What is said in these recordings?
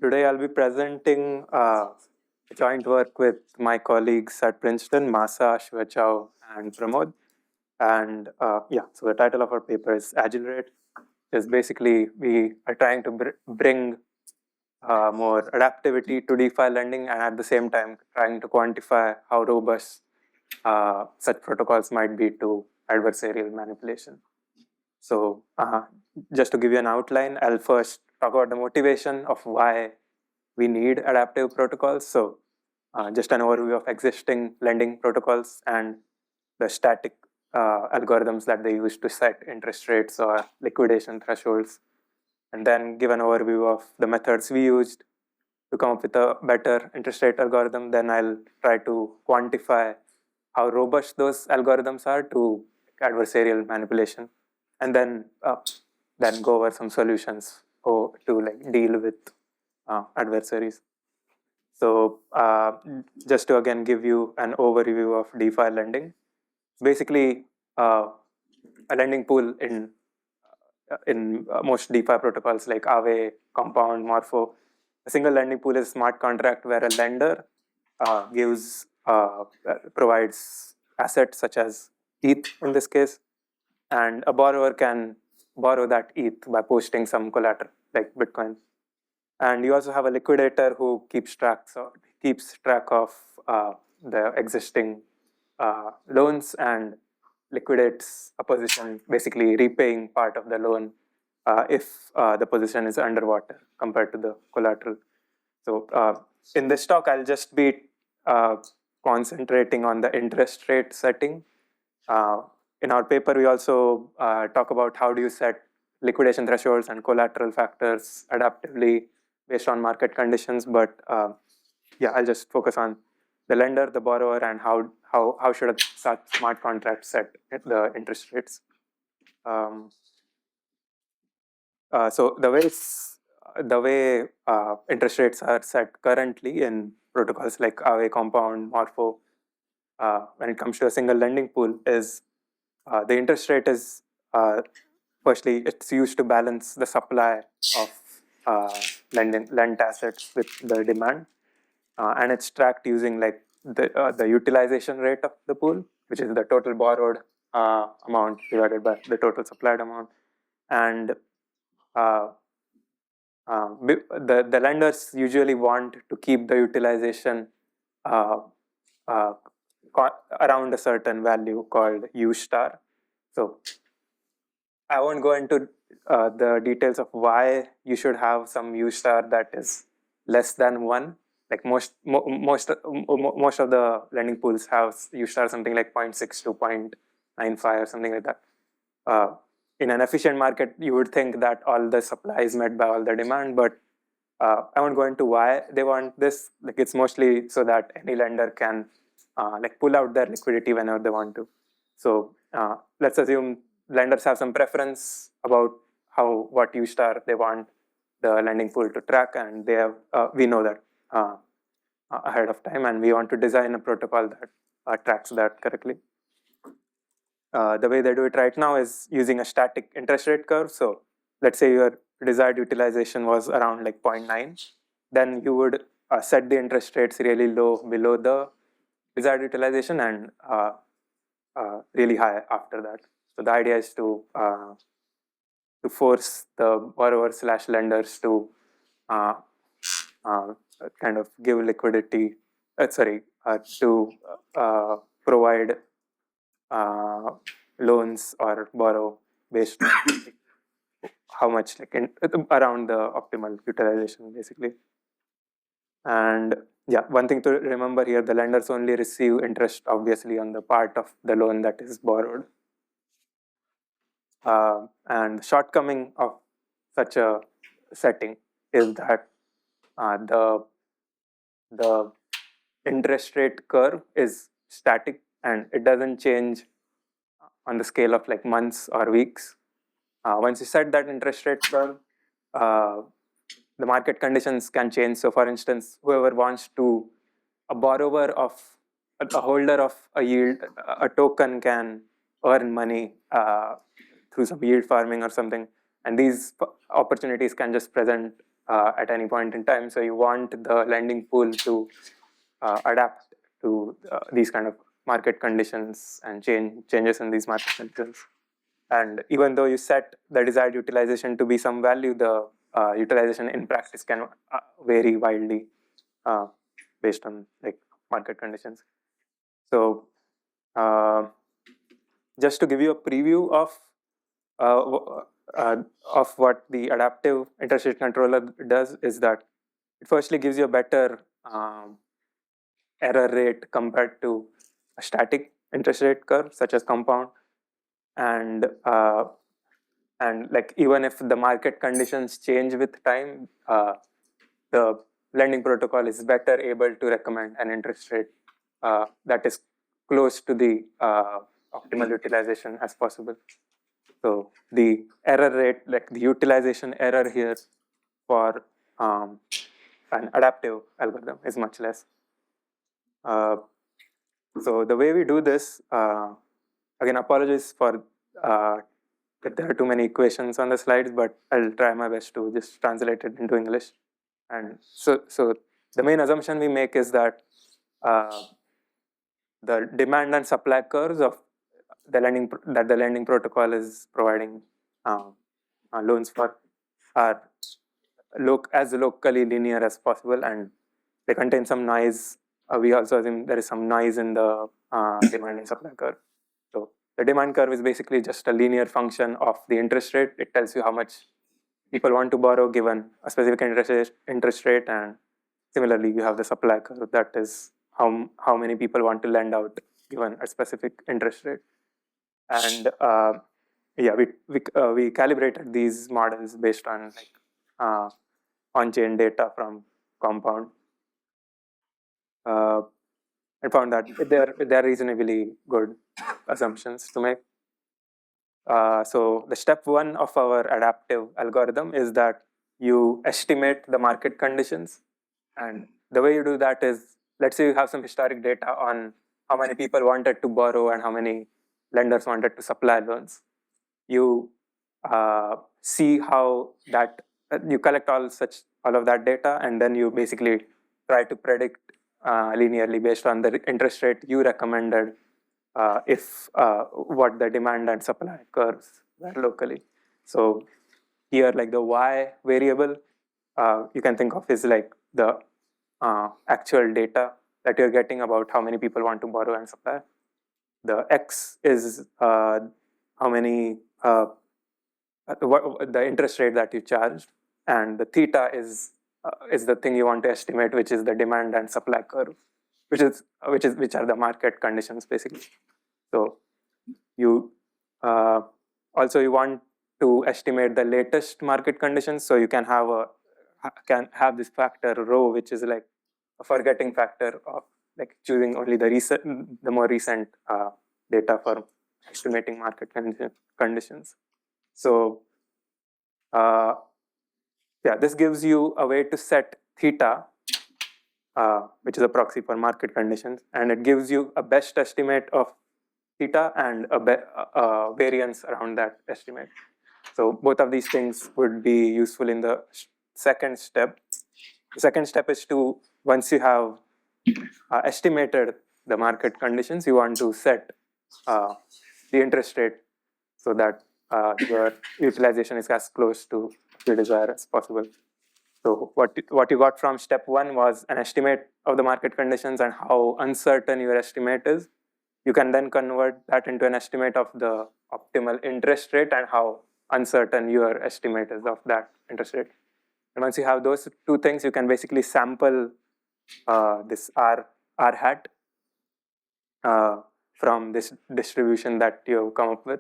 today I'll be presenting joint work with my colleagues at Princeton, Masa, Shivachao, and Pramod. And so the title of our paper is AgileRate. Is basically we are trying to bring more adaptivity to DeFi lending, and at the same time trying to quantify how robust such protocols might be to adversarial manipulation. So just to give you an outline, I'll first talk about the motivation of why we need adaptive protocols. So just an overview of existing lending protocols and the static algorithms that they use to set interest rates or liquidation thresholds. And then give an overview of the methods we used to come up with a better interest rate algorithm. Then I'll try to quantify how robust those algorithms are to adversarial manipulation. And then go over some solutions to deal with adversaries. So just to again give you an overview of DeFi lending, basically a lending pool in most DeFi protocols like Aave, Compound, Morpho. A single lending pool is a smart contract where a lender provides assets such as ETH in this case, and a borrower can borrow that ETH by posting some collateral like Bitcoin. And you also have a liquidator who keeps track of the existing loans and liquidates a position, basically repaying part of the loan if the position is underwater compared to the collateral. So in this talk, I'll just be concentrating on the interest rate setting. In our paper, we also talk about how do you set liquidation thresholds and collateral factors adaptively based on market conditions. But I'll just focus on the lender, the borrower, and how should a smart contract set the interest rates. So the way interest rates are set currently in protocols like Aave, Compound, Morpho, when it comes to a single lending pool, is the interest rate is firstly it's used to balance the supply of lent assets with the demand, and it's tracked using like the utilization rate of the pool, which is the total borrowed amount divided by the total supplied amount. And the lenders usually want to keep the utilization around a certain value called U star. So I won't go into the details of why you should have some U star that is less than 1. Like most of the lending pools have U star something like 0.6 to 0.95 or something like that. In an efficient market, you would think that all the supply is met by all the demand, but I won't go into why they want this. Like it's mostly so that any lender can pull out their liquidity whenever they want to. So let's assume lenders have some preference about what U star they want the lending pool to track, and they have we know that ahead of time, and we want to design a protocol that tracks that correctly. The way they do it right now is using a static interest rate curve. So let's say your desired utilization was around like 0.9, then you would set the interest rates really low below the desired utilization and really high after that. So the idea is to force the borrower/lenders to kind of give liquidity, to provide loans or borrow based on how much around the optimal utilization basically. And one thing to remember here, the lenders only receive interest obviously on the part of the loan that is borrowed. And the shortcoming of such a setting is that the interest rate curve is static and it doesn't change on the scale of like months or weeks. Once you set that interest rate curve, the market conditions can change. So for instance, whoever wants to, a holder of a yield, a token can earn money through some yield farming or something. And these opportunities can just present at any point in time. So you want the lending pool to adapt to these kind of market conditions and changes in these market conditions. And even though you set the desired utilization to be some value, the utilization in practice can vary wildly based on like market conditions. So just to give you a preview of what the adaptive interest rate controller does is that it firstly gives you a better error rate compared to a static interest rate curve such as compound, and like even if the market conditions change with time, the lending protocol is better able to recommend an interest rate that is close to the optimal utilization as possible. So the error rate, like the utilization error here for an adaptive algorithm is much less. So the way we do this, again, apologies for if there are too many equations on the slides, but I'll try my best to just translate it into English. And so the main assumption we make is that the demand and supply curves of the lending protocol is providing loans for are as locally linear as possible, and they contain some noise. We also assume there is some noise in the demand and supply curve. So the demand curve is basically just a linear function of the interest rate. It tells you how much people want to borrow given a specific interest rate, and similarly you have the supply curve, that is how many people want to lend out given a specific interest rate. And yeah, we calibrated these models based on like on-chain data from Compound, and found that they're reasonably good assumptions to make. So the step one of our adaptive algorithm is that you estimate the market conditions, and the way you do that is, let's say you have some historic data on how many people wanted to borrow and how many lenders wanted to supply loans. You see how that you collect all of that data, and then you basically try to predict linearly based on the interest rate you recommended if what the demand and supply curves were locally. So here, like the y variable, you can think of is like the actual data that you're getting about how many people want to borrow and supply. The x is how many the interest rate that you charged, and the theta is the thing you want to estimate, which is the demand and supply curve, which are the market conditions basically. So you also you want to estimate the latest market conditions, so you can have this factor rho, which is like a forgetting factor of like choosing only the more recent data for estimating market conditions. So yeah, this gives you a way to set theta, which is a proxy for market conditions, and it gives you a best estimate of theta and a variance around that estimate. So both of these things would be useful in the second step. The second step is to, once you have estimated the market conditions, you want to set the interest rate so that your utilization is as close to your desire as possible. So what you got from step one was an estimate of the market conditions and how uncertain your estimate is. You can then convert that into an estimate of the optimal interest rate and how uncertain your estimate is of that interest rate. And once you have those two things, you can basically sample this R hat from this distribution that you come up with.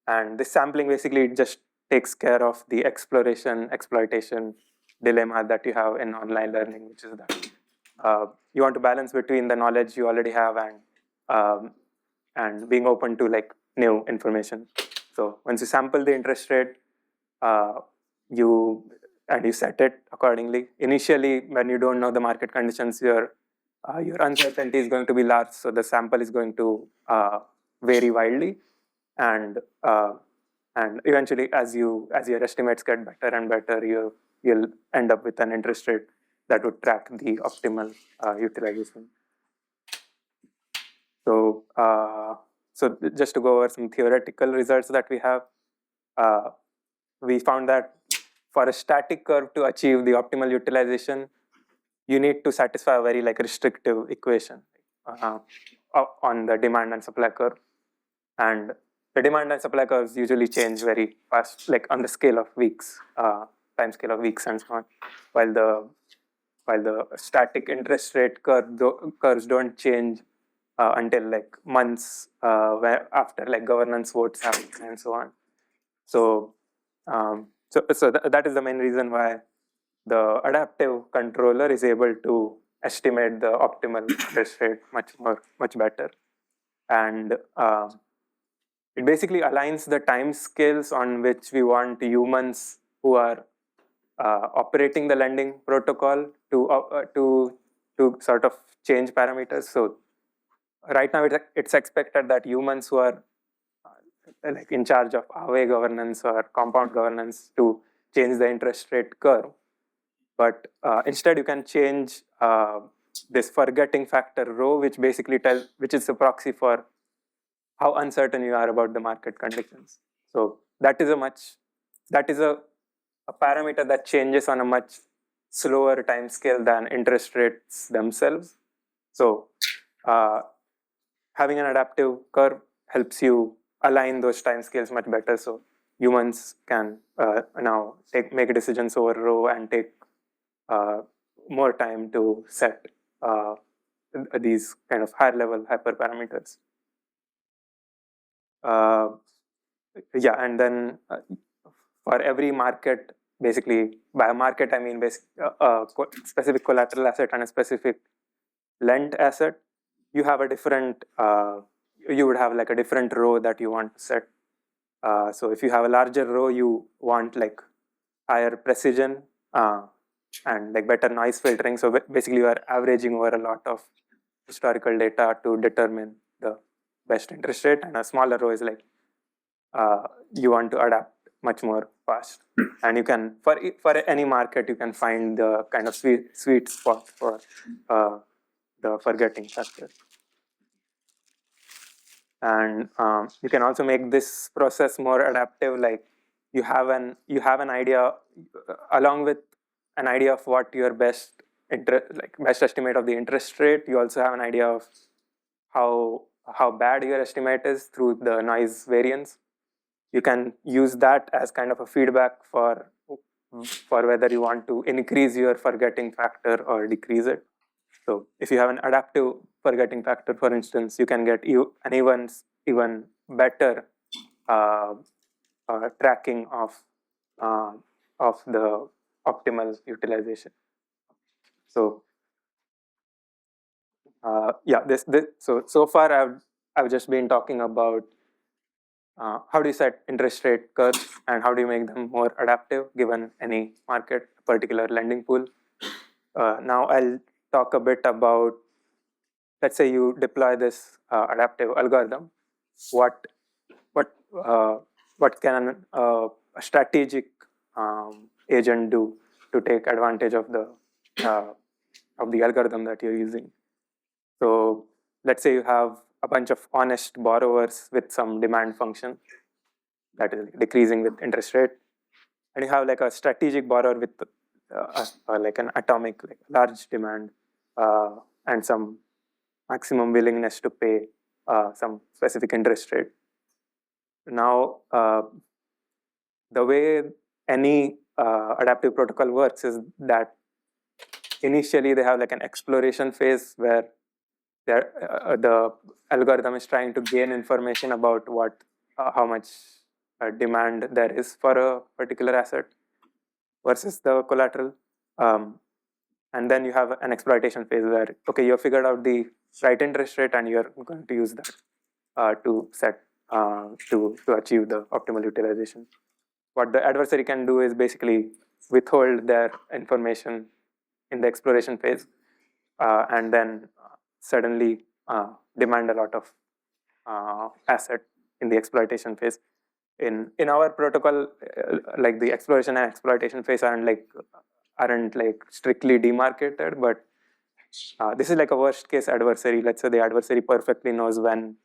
And this sampling basically just takes care of the exploitation dilemma that you have in online learning, which is that you want to balance between the knowledge you already have and being open to like new information. So once you sample the interest rate, you set it accordingly. Initially, when you don't know the market conditions, your uncertainty is going to be large, so the sample is going to vary wildly, and eventually, as your estimates get better and better, you you'll end up with an interest rate that would track the optimal utilization. So, so just to go over some theoretical results that we have, we found that for a static curve to achieve the optimal utilization, you need to satisfy a very restrictive equation on the demand and supply curve. And the demand and supply curves usually change very fast, on the scale of weeks, time scale of weeks and so on, while the static interest rate curves don't change until months after governance votes happen and so on. So that is the main reason why the adaptive controller is able to estimate the optimal interest rate much better, and it basically aligns the time scales on which we want humans who are operating the lending protocol to sort of change parameters. So right now it's expected that humans who are in charge of Aave governance or compound governance to change the interest rate curve. But instead you can change this forgetting factor rho, which basically which is a proxy for how uncertain you are about the market conditions. So that is a parameter that changes on a much slower time scale than interest rates themselves. So having an adaptive curve helps you align those time scales much better. So humans can now make decisions over rho and take more time to set these kind of higher level hyperparameters. Yeah, and then for every market, basically by a market I mean specific collateral asset and a specific lent asset, you have a different you would have a different rho that you want to set. So if you have a larger rho, you want higher precision and better noise filtering. So basically you are averaging over a lot of historical data to determine the best interest rate, and a smaller rho is you want to adapt much more fast. And you can, for any market, you can find the kind of sweet spot for the forgetting factor. And you can also make this process more adaptive. You have an idea, along with an idea of what your best estimate of the interest rate. You also have an idea of how bad your estimate is through the noise variance. You can use that as kind of a feedback for whether you want to increase your forgetting factor or decrease it. So if you have an adaptive forgetting factor, for instance, you can get an even better tracking of the optimal utilization. So yeah, so far I've just been talking about how do you set interest rate curves and how do you make them more adaptive given any market, particular lending pool. Now I'll talk a bit about, let's say you deploy this adaptive algorithm. What can a strategic agent do to take advantage of the algorithm that you're using? So let's say you have a bunch of honest borrowers with some demand function that is decreasing with interest rate, and you have a strategic borrower with an atomic large demand and some maximum willingness to pay some specific interest rate. Now the way any adaptive protocol works is that initially they have an exploration phase where the algorithm is trying to gain information about how much demand there is for a particular asset versus the collateral. And then you have an exploitation phase where, okay, you have figured out the right interest rate and you're going to use that to set to achieve the optimal utilization. What the adversary can do is basically withhold their information in the exploration phase and then suddenly demand a lot of asset in the exploitation phase. in our protocol, like the exploration and exploitation phase aren't like strictly demarcated, but this is like a worst case adversary. Let's say the adversary perfectly knows when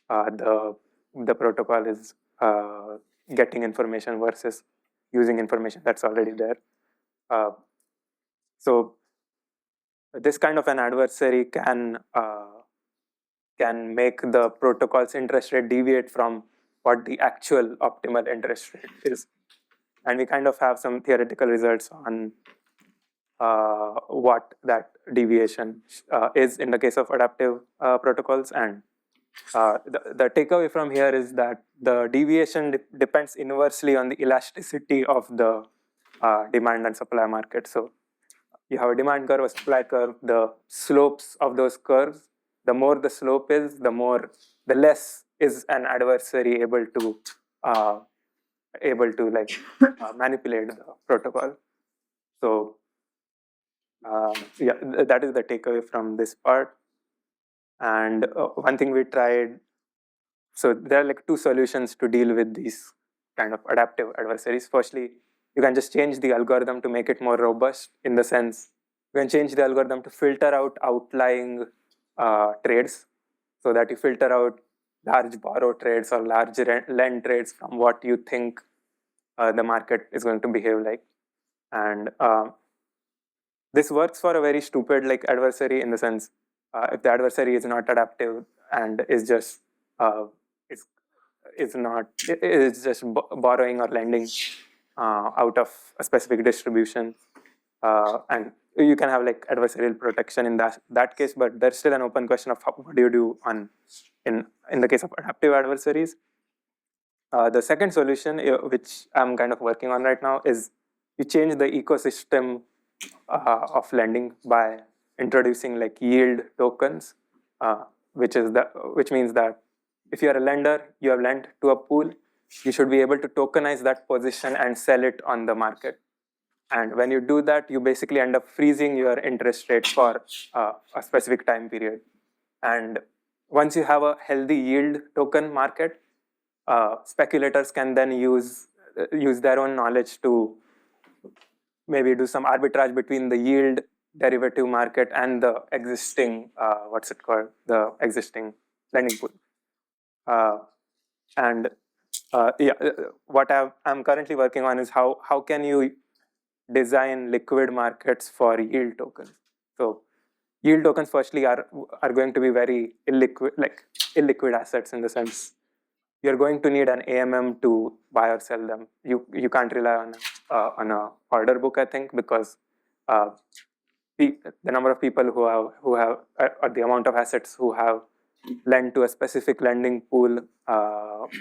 the protocol is getting information versus using information that's already there. So this kind of an adversary can make the protocol's interest rate deviate from what the actual optimal interest rate is. And we kind of have some theoretical results on what that deviation is in the case of adaptive protocols. And the takeaway from here is that the deviation depends inversely on the elasticity of the demand and supply market. So you have a demand curve, a supply curve, the slopes of those curves, the more the slope is, the less is an adversary able to manipulate the protocol. So that is the takeaway from this part. And one thing we tried, so there are like two solutions to deal with these kind of adaptive adversaries. Firstly, you can just change the algorithm to make it more robust, in the sense you can change the algorithm to filter out outlying trades, so that you filter out large borrow trades or large lend trades from what you think the market is going to behave like. And this works for a very stupid like adversary, in the sense if the adversary is not adaptive and is just borrowing or lending out of a specific distribution, and you can have like adversarial protection in that case. But there's still an open question of what do you do in the case of adaptive adversaries. The second solution, which I'm kind of working on right now, is you change the ecosystem of lending by introducing like yield tokens, which means that if you are a lender, you have lent to a pool, you should be able to tokenize that position and sell it on the market. And when you do that, you basically end up freezing your interest rate for a specific time period. And once you have a healthy yield token market, speculators can then use their own knowledge to maybe do some arbitrage between the yield derivative market and the existing the existing lending pool. What I'm currently working on is how can you design liquid markets for yield tokens. So yield tokens firstly are going to be very illiquid assets, in the sense you're going to need an AMM to buy or sell them. You can't rely on a order book, I think, because the number of people who have or the amount of assets who have lent to a specific lending pool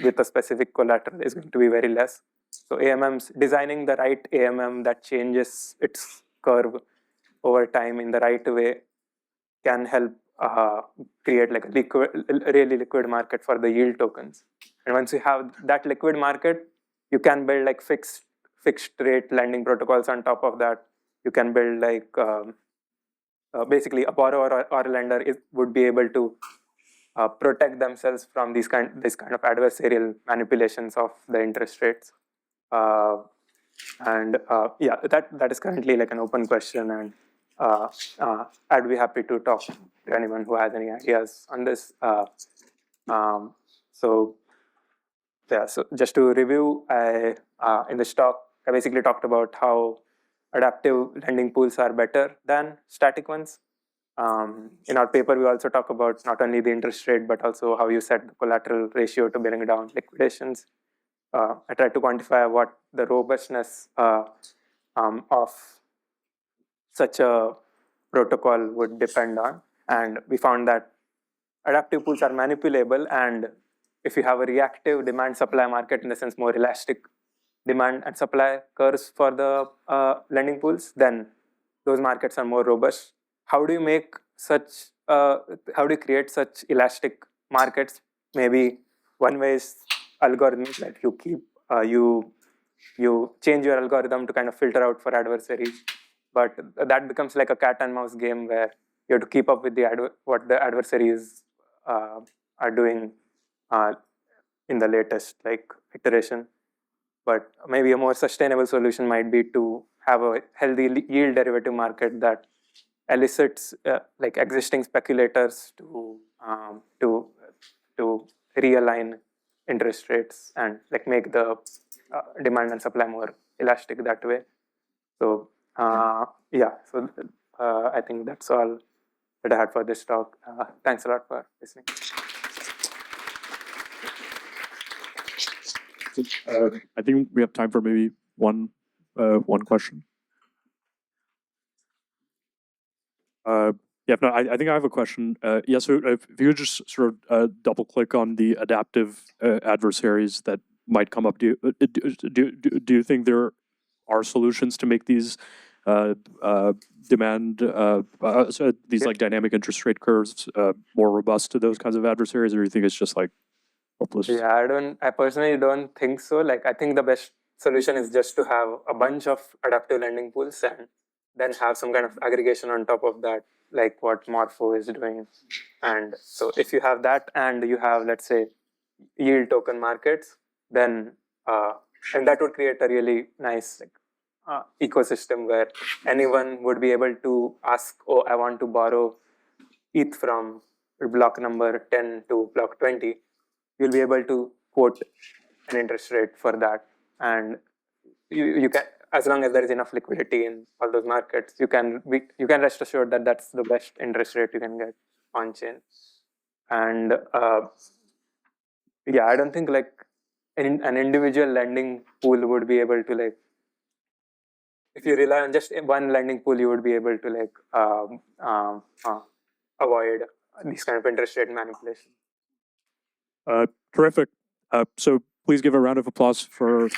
with a specific collateral is going to be very less. So designing the right AMM that changes its curve over time in the right way can help create like a really liquid market for the yield tokens. And once you have that liquid market, you can build like fixed rate lending protocols on top of that. You can build like basically a borrower or a lender would be able to protect themselves from this kind of adversarial manipulations of the interest rates. That is currently like an open question, and I'd be happy to talk to anyone who has any ideas on this. So just to review, in this talk, I basically talked about how adaptive lending pools are better than static ones. In our paper, we also talk about not only the interest rate, but also how you set the collateral ratio to bring down liquidations. I tried to quantify what the robustness of such a protocol would depend on. And we found that adaptive pools are manipulable, and if you have a reactive demand-supply market, in the sense more elastic demand and supply curves for the lending pools, then those markets are more robust. How do you make how do you create such elastic markets? Maybe one way is algorithms, that you keep you change your algorithm to kind of filter out for adversaries, but that becomes like a cat and mouse game where you have to keep up with what the adversaries are doing in the latest like iteration. But maybe a more sustainable solution might be to have a healthy yield derivative market that elicits like existing speculators to realign interest rates and like make the demand and supply more elastic that way. So yeah, so I think that's all that I had for this talk. Thanks a lot for listening. I think we have time for maybe one question. Yeah, no, I think I have a question. Yeah, so if you could just sort of double click on the adaptive adversaries that might come up, do you think there are solutions to make these demand so these like dynamic interest rate curves more robust to those kinds of adversaries, or do you think it's just like hopeless? Yeah, I personally don't think so. Like, I think the best solution is just to have a bunch of adaptive lending pools and then have some kind of aggregation on top of that, like what Morpho is doing. And so if you have that and you have, let's say, yield token markets, then and that would create a really nice like, ecosystem where anyone would be able to ask, oh, I want to borrow ETH from block number 10 to block 20. You'll be able to quote an interest rate for that, and you can, as long as there is enough liquidity in all those markets, you can rest assured that that's the best interest rate you can get on chain. And yeah, I don't think like an individual lending pool would be able to like, if you rely on just one lending pool, you would be able to like avoid these kind of interest rate manipulation. Terrific. So please give a round of applause for